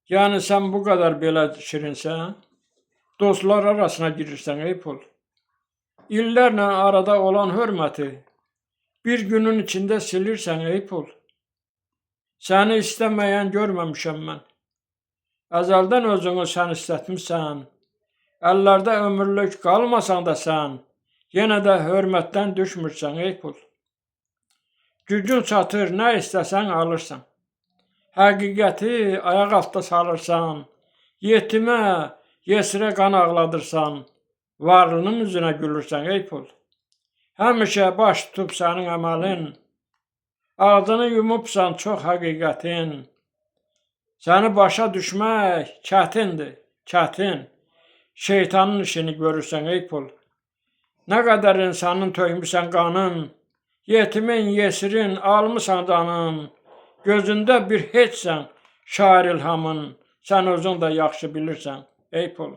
Yani sen bu kadar belə şirinsən, dostlar arasına girirsən ey pul. İllərlə arada olan hörməti bir günün içində silirsən ey pul. Səni istəməyən görməmişəm mən. Əzəldən özünü sən istətmişsən. Əllərdə ömürlük qalmasan da sən, yenə də hörmətdən düşmürsən ey pul. Gücün çatır, nə istəsən alırsan. Həqiqəti ayaq altda salırsan. Yetimə, yesirə qan ağladırsan. Varlının üzünə gülürsən ey pul. Həmişə baş tutub sənin əməlin. Ağzını yumubsan çox həqiqətin. Səni başa düşmək çətindir, çətin. Şeytanın işini görürsən ey pul. Nə qədər insanın töymüsən qanın. Yetimin, yesirin almısan canın. Gözündə bir heçsən şair İlhamın. Sən özün də yaxşı bilirsən ey pul.